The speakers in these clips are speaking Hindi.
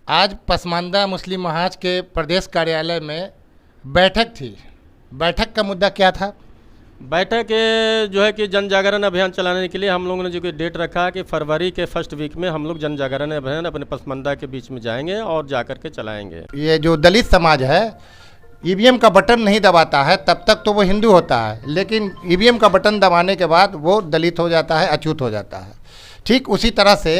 आज पसमानदा मुस्लिम महाज के प्रदेश कार्यालय में बैठक थी। बैठक का मुद्दा क्या था? बैठक जो है कि जन जागरण अभियान चलाने के लिए हम लोगों ने जो कि डेट रखा है कि फरवरी के फर्स्ट वीक में हम लोग जन जागरण अभियान अपने पसमानदा के बीच में जाएंगे और जा कर के चलाएंगे। ये जो दलित समाज है ईवीएम का बटन नहीं दबाता है तब तक तो वो हिंदू होता है, लेकिन ईवीएम का बटन दबाने के बाद वो दलित हो जाता है, अछूत हो जाता है। ठीक उसी तरह से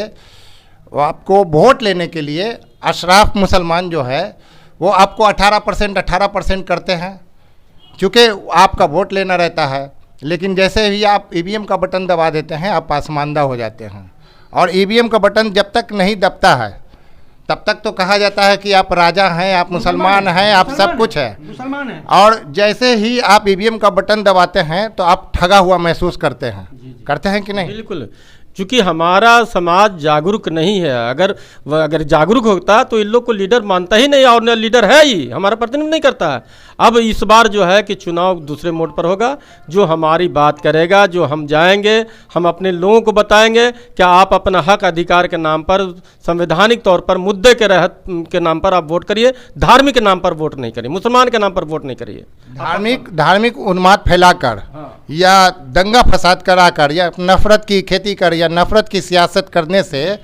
वो आपको वोट लेने के लिए अशराफ मुसलमान जो है वो आपको 18% करते हैं, चूँकि आपका वोट लेना रहता है। लेकिन जैसे ही आप ईवीएम का बटन दबा देते हैं आप पसमानदा हो जाते हैं। और ईवीएम का बटन जब तक नहीं दबता है तब तक तो कहा जाता है कि आप राजा हैं, आप मुसलमान हैं, आप सब कुछ है, मुसलमान हैं। और जैसे ही आप ईवीएम का बटन दबाते हैं तो आप ठगा हुआ महसूस करते हैं। करते हैं कि नहीं? बिल्कुल, क्योंकि हमारा समाज जागरूक नहीं है। अगर जागरूक होता तो इन लोग को लीडर मानता ही नहीं, और लीडर है ही हमारा प्रतिनिधित्व नहीं करता है। अब इस बार जो है कि चुनाव दूसरे मोड पर होगा, जो हमारी बात करेगा, जो हम जाएंगे, हम अपने लोगों को बताएंगे कि आप अपना हक अधिकार के नाम पर, संवैधानिक तौर पर, मुद्दे के नाम पर आप वोट करिए, धार्मिक के नाम पर वोट नहीं करिए, मुसलमान के नाम पर वोट नहीं करिए। धार्मिक उन्माद फैलाकर या दंगा फसाद कराकर या नफरत की खेती कर या नफरत की सियासत करने से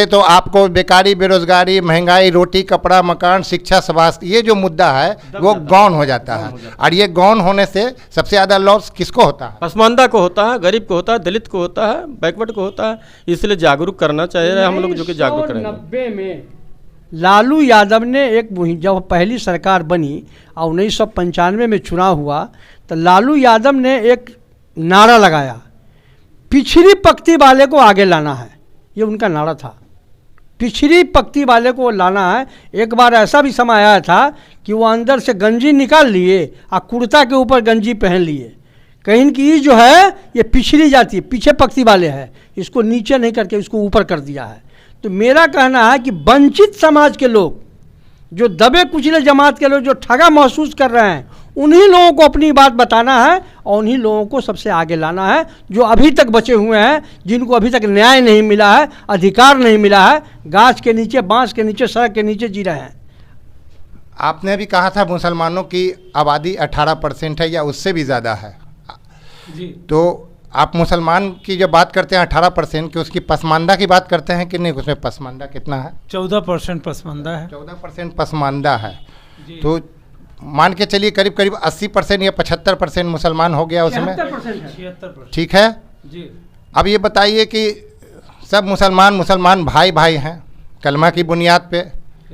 तो आपको बेकारी, बेरोजगारी, महंगाई, रोटी, कपड़ा, मकान, शिक्षा, स्वास्थ्य, ये जो मुद्दा है वो गौन हो जाता है। और ये गौन होने से सबसे ज़्यादा लॉस किसको होता है? पसमानदा को होता है, गरीब को होता है, दलित को होता है, बैकवर्ड को होता है। इसलिए जागरूक करना चाहिए हम लोग, जो कि जागरूक करेंगे। 1990 में लालू यादव ने जब पहली सरकार बनी और 1995 में चुनाव हुआ तो लालू यादव ने एक नारा लगाया, पिछड़ी पंक्ति वाले को आगे लाना है। ये उनका नारा था, पिछड़ी पंक्ति वाले को लाना है। एक बार ऐसा भी समय आया था कि वो अंदर से गंजी निकाल लिए और कुर्ता के ऊपर गंजी पहन लिए, कहीं कि जो है ये पिछड़ी जाति, पीछे पंक्ति वाले हैं, इसको नीचे नहीं करके इसको ऊपर कर दिया है। तो मेरा कहना है कि वंचित समाज के लोग, जो दबे कुचले जमात के लोग, जो ठगा महसूस कर रहे हैं, उन्हीं लोगों को अपनी बात बताना है और उन्हीं लोगों को सबसे आगे लाना है, जो अभी तक बचे हुए हैं, जिनको अभी तक न्याय नहीं मिला है, अधिकार नहीं मिला है, गाछ के नीचे, बांस के नीचे, सड़क के नीचे जी रहे हैं। आपने भी कहा था मुसलमानों की आबादी 18% है या उससे भी ज़्यादा है जी। तो आप मुसलमान की जब बात करते हैं 18% की, उसकी पसमानदा की बात करते हैं कि नहीं? उसमें पसमानदा कितना है? 14% पसमानदा है। 14% पसमानदा है। तो मान के चलिए करीब करीब 80% या 75% मुसलमान हो गया उसमें। 76%। ठीक है जी। अब ये बताइए कि सब मुसलमान भाई भाई हैं, कलमा की बुनियाद पे,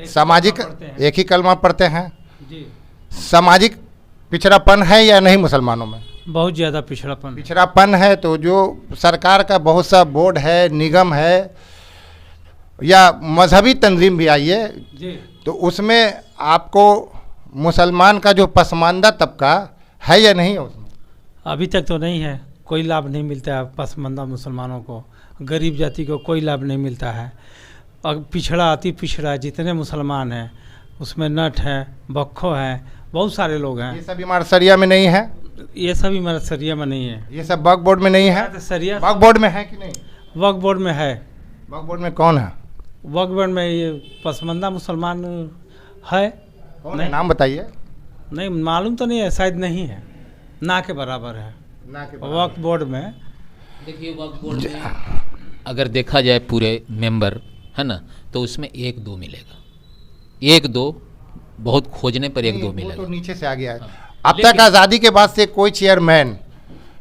सामाजिक एक ही कलमा पढ़ते हैं जी। सामाजिक पिछड़ापन है या नहीं मुसलमानों में? बहुत ज़्यादा पिछड़ापन है। तो जो सरकार का बहुत सा बोर्ड है, निगम है या मजहबी तंजीम भी आई है, तो उसमें आपको मुसलमान का जो पसमानदा तबका है या नहीं है उसमें? अभी तक तो नहीं है, कोई लाभ नहीं मिलता है पसमानदा मुसलमानों को, गरीब जाति को कोई लाभ नहीं मिलता है। और पिछड़ा, अति पिछड़ा जितने मुसलमान हैं उसमें नट है, बख्खो है, बहुत सारे लोग हैं। ये सब हमारे सरिया में नहीं है? ये सब हमारे सरिया में नहीं है। ये सब वक्फ बोर्ड में नहीं है? तो सरिया वक्फ बोर्ड में है कि नहीं? वक्फ बोर्ड में है। वक्फ बोर्ड में कौन है? वक्फ बोर्ड में ये पसमानदा मुसलमान है। कौन है? नाम बताइए। नहीं मालूम तो नहीं है, शायद नहीं है, ना के बराबर है वक्फ बोर्ड में। देखिए वक्फ बोर्ड में अगर देखा जाए पूरे मेंबर है ना, तो उसमें 1-2 मिलेगा, 1-2 बहुत खोजने पर 1-2 मिलेगा। तो नीचे से आ गया है। अब तक आज़ादी के बाद से कोई चेयरमैन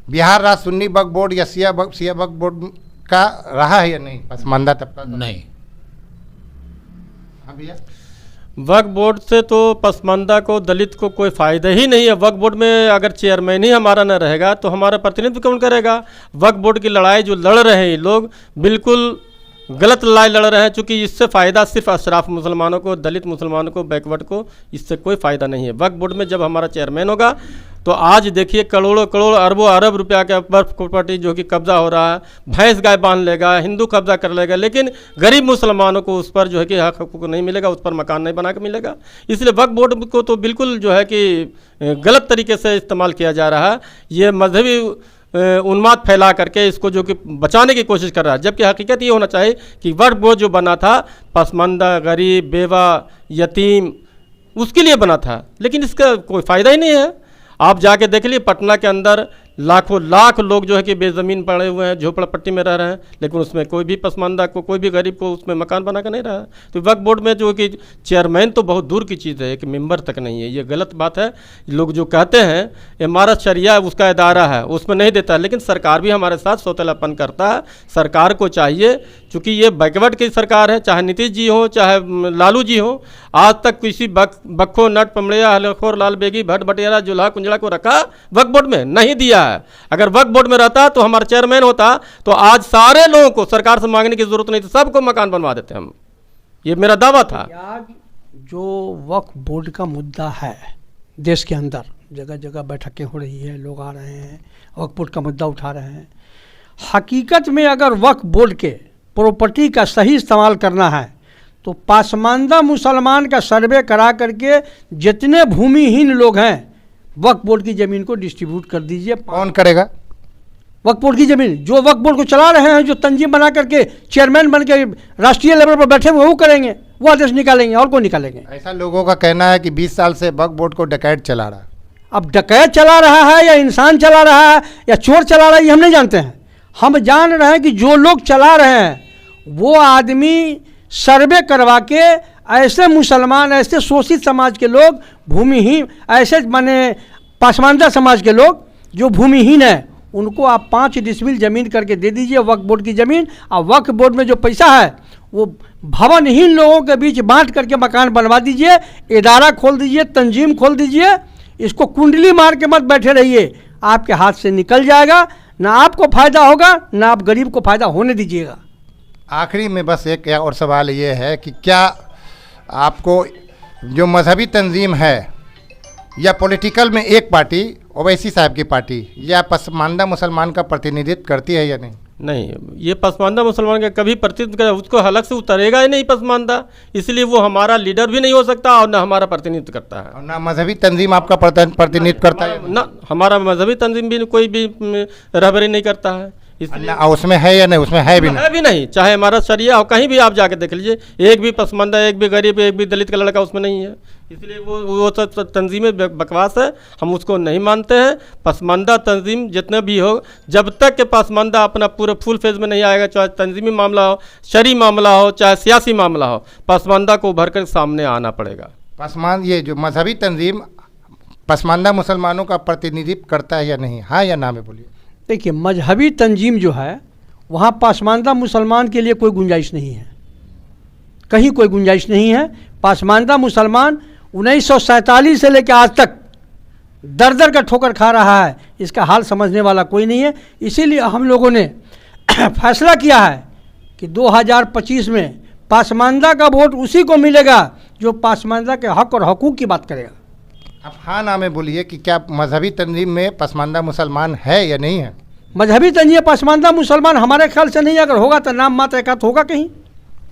बिहार राज्य सुन्नी वक्फ बोर्ड या शिया वक्फ बोर्ड का रहा है या नहीं पसमानदा तबका? नहीं। हाँ भैया, वक्फ बोर्ड से तो पसमानदा को, दलित को कोई फ़ायदा ही नहीं है। वक्फ बोर्ड में अगर चेयरमैन ही हमारा न रहेगा तो हमारा प्रतिनिधित्व कौन करेगा? वक्फ बोर्ड की लड़ाई जो लड़ रहे हैं ये लोग बिल्कुल गलत लड़ाई लड़ रहे हैं, चूँकि इससे फ़ायदा सिर्फ अशराफ मुसलमानों को, दलित मुसलमानों को, बैकवर्ड को, इससे कोई फ़ायदा नहीं है। वक्फ बोर्ड में जब हमारा चेयरमैन होगा तो आज देखिए करोड़ों अरबों अरब रुपया का प्रॉपर्टी जो कि कब्जा हो रहा है, भैंस गाय बांध लेगा, हिंदू कब्जा कर लेगा, लेकिन गरीब मुसलमानों को उस पर जो है कि हक हकूक नहीं मिलेगा, उस पर मकान नहीं बना के मिलेगा। इसलिए वक्फ बोर्ड को तो बिल्कुल जो है कि गलत तरीके से इस्तेमाल किया जा रहा है। ये मजहबी उन्माद फैला करके इसको जो कि बचाने की कोशिश कर रहा है, जबकि हकीकत ये होना चाहिए कि वक्फ बोर्ड जो बना था पसमानदा, गरीब, बेवा, यतीम उसके लिए बना था, लेकिन इसका कोई फ़ायदा ही नहीं है। आप जाके देख लीजिए पटना के अंदर लाखों लाख लोग जो है कि बेज़मीन पड़े हुए हैं, झोपड़पट्टी में रह रहे हैं, लेकिन उसमें कोई भी पसमानदा को, कोई भी गरीब को उसमें मकान बना कर नहीं रहा है। तो वक्फ बोर्ड में जो कि चेयरमैन तो बहुत दूर की चीज़ है, एक मेंबर तक नहीं है, ये गलत बात है। लोग जो कहते हैं इमारत शरिया उसका इदारा है, उसमें नहीं देता है, लेकिन सरकार भी हमारे साथ सौतेलापन करता है। सरकार को चाहिए, चूँकि ये बैकवर्ड की सरकार है, चाहे नीतीश जी हो चाहे लालू जी हो, आज तक किसी बक्खो, नट, पमड़िया, हलखोर, लाल बेगी, भट्ट बटियारा, जुल्हा, कुंजड़ा को रखा वक्फ बोर्ड में नहीं दिया है। अगर वक्फ बोर्ड में रहता तो हमारा चेयरमैन होता तो आज सारे लोगों को सरकार से मांगने की जरूरत नहीं थी, सबको मकान बनवा देते हम, ये मेरा दावा था। आज जो वक्फ बोर्ड का मुद्दा है देश के अंदर, जगह जगह बैठकें हो रही है, लोग आ रहे हैं, वक्फ बोर्ड का मुद्दा उठा रहे हैं। हकीकत में अगर वक्फ बोर्ड के प्रॉपर्टी का सही इस्तेमाल करना है तो पासमानदा मुसलमान का सर्वे करा करके जितने भूमिहीन लोग हैं वक्फ बोर्ड की ज़मीन को डिस्ट्रीब्यूट कर दीजिए। कौन करेगा? वक्फ बोर्ड की ज़मीन जो वक्फ बोर्ड को चला रहे हैं, जो तंजीम बना करके चेयरमैन बन के राष्ट्रीय लेवल पर बैठे हुए वो करेंगे, वो आदेश निकालेंगे, और कौन निकालेंगे? ऐसा लोगों का कहना है कि 20 साल से वक्फ बोर्ड को डकैत चला रहा है। अब डकैत चला रहा है या इंसान चला रहा है या चोर चला रहा है, ये हम नहीं जानते हैं। हम जान रहे हैं कि जो लोग चला रहे हैं वो आदमी सर्वे करवा के ऐसे मुसलमान, ऐसे शोषित समाज के लोग, भूमिहीन, ऐसे माने पासमानदा समाज के लोग जो भूमिहीन हैं, उनको आप 5 डिसमिल ज़मीन करके दे दीजिए वक्फ बोर्ड की ज़मीन, और वक्फ बोर्ड में जो पैसा है वो भवनहीन लोगों के बीच बांट करके मकान बनवा दीजिए, इदारा खोल दीजिए, तंजीम खोल दीजिए। इसको कुंडली मार के मत बैठे रहिए, आपके हाथ से निकल जाएगा, ना आपको फ़ायदा होगा ना आप गरीब को फ़ायदा होने दीजिएगा। आखिरी में बस एक और सवाल ये है कि क्या आपको जो मजहबी तंजीम है या पॉलिटिकल में एक पार्टी ओवैसी साहब की पार्टी या पसमानदा मुसलमान का प्रतिनिधित्व करती है या नहीं? नहीं, ये पसमानदा मुसलमान का कभी प्रतिनिधित्व करे, उसको हलक से उतरेगा ही नहीं पसमानदा, इसलिए वो हमारा लीडर भी नहीं हो सकता और ना हमारा प्रतिनिधित्व करता है। और ना मजहबी तंजीम आपका प्रतिनिधित्व करता है? ना हमारा मजहबी तंजीम भी कोई भी रहबरी नहीं करता है, इसलिए उसमें है या नहीं? उसमें है भी है भी नहीं, चाहे हमारा शरिया हो, कहीं भी आप जाके देख लीजिए, एक भी पसमानदा, एक भी गरीब, एक भी दलित का लड़का उसमें नहीं है। इसलिए वो सब तंजीमें बकवास है, हम उसको नहीं मानते हैं। पसमानदा तंजीम जितने भी हो, जब तक के पसमानदा अपना पूरे फुल फेज में नहीं आएगा, चाहे तंजीमी मामला हो, शरी मामला हो, चाहे सियासी मामला हो, पसमानदा को उभर कर सामने आना पड़ेगा। ये जो मजहबी तंजीम पसमानदा मुसलमानों का प्रतिनिधित्व करता है या नहीं? हाँ या ना में बोलिए। देखिए, मजहबी तंजीम जो है वहाँ पासमानदा मुसलमान के लिए कोई गुंजाइश नहीं है, कहीं कोई गुंजाइश नहीं है। पासमानदा मुसलमान 1947 से लेकर आज तक दर दर का ठोकर खा रहा है, इसका हाल समझने वाला कोई नहीं है। इसीलिए हम लोगों ने फैसला किया है कि 2025 में पासमानदा का वोट उसी को मिलेगा जो पासमानदा के हक और हकूक़ की बात करेगा। अब हाँ ना में बोलिए कि क्या मजहबी तंजीम में पसमानदा मुसलमान है या नहीं है? मजहबी तंजीम पासमानदा मुसलमान हमारे ख्याल से नहीं, अगर होगा तो नाम मात्र एकात होगा कहीं।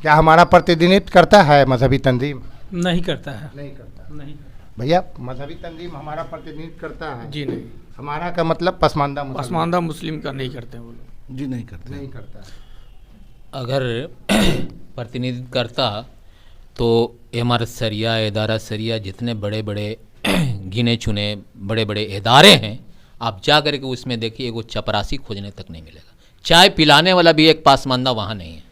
क्या हमारा प्रतिनिधित्व करता है मजहबी तंजीम? नहीं करता है। नहीं करता। नहीं। भैया, मजहबी तंजीम हमारा प्रतिनिधित्व करता है? जी नहीं, हमारा का मतलब पसमानदा मुस्लिम का नहीं करते वो लोग। जी नहीं करते। नहीं करता। अगर प्रतिनिधित्व करता तो हमारा सरिया, इदारा सरिया, जितने बड़े बड़े गिने चुने बड़े बड़े इदारे हैं, आप जा करके उसमें देखिए वो चपरासी खोजने तक नहीं मिलेगा। चाय पिलाने वाला भी एक पासमानदा वहाँ नहीं है।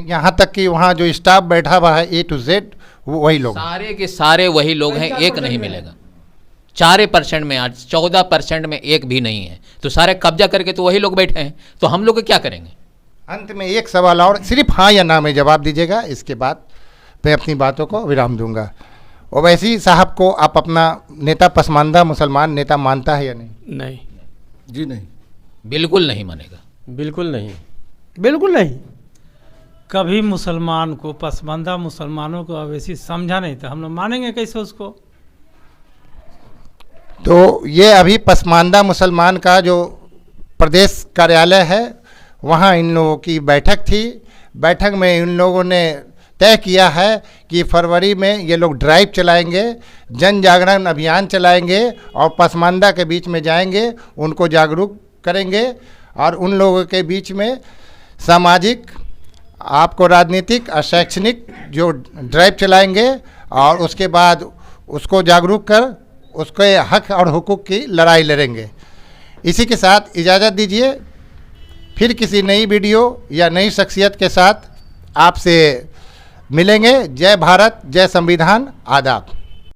यहाँ तक कि वहाँ जो स्टाफ बैठा हुआ है A to Z वो वही लोग, सारे के सारे वही लोग हैं, एक नहीं मिलेगा। 4% में आज 14% में एक भी नहीं है, तो सारे कब्जा करके तो वही लोग बैठे हैं, तो हम लोग क्या करेंगे? अंत में एक सवाल और, सिर्फ हाँ या ना में जवाब दीजिएगा, इसके बाद मैं अपनी बातों को विराम दूंगा। ओवैसी साहब को आप अपना नेता, पसमानदा मुसलमान नेता मानता है या नहीं? नहीं। जी नहीं, बिल्कुल नहीं मानेगा। बिल्कुल नहीं, बिल्कुल नहीं। कभी मुसलमान को, पसमानदा मुसलमानों को अवैसी समझा नहीं था, हम लोग मानेंगे कैसे उसको? तो ये अभी पसमानदा मुसलमान का जो प्रदेश कार्यालय है वहाँ इन लोगों की बैठक थी। बैठक में इन लोगों ने तय किया है कि फरवरी में ये लोग ड्राइव चलाएंगे, जन जागरण अभियान चलाएंगे और पसमानदा के बीच में जाएंगे, उनको जागरूक करेंगे और उन लोगों के बीच में सामाजिक, आपको राजनीतिक और शैक्षणिक जो ड्राइव चलाएंगे और उसके बाद उसको जागरूक कर उसके हक और हुकूक की लड़ाई लड़ेंगे। इसी के साथ इजाज़त दीजिए, फिर किसी नई वीडियो या नई शख्सियत के साथ आपसे मिलेंगे। जय भारत, जय संविधान, आदाब।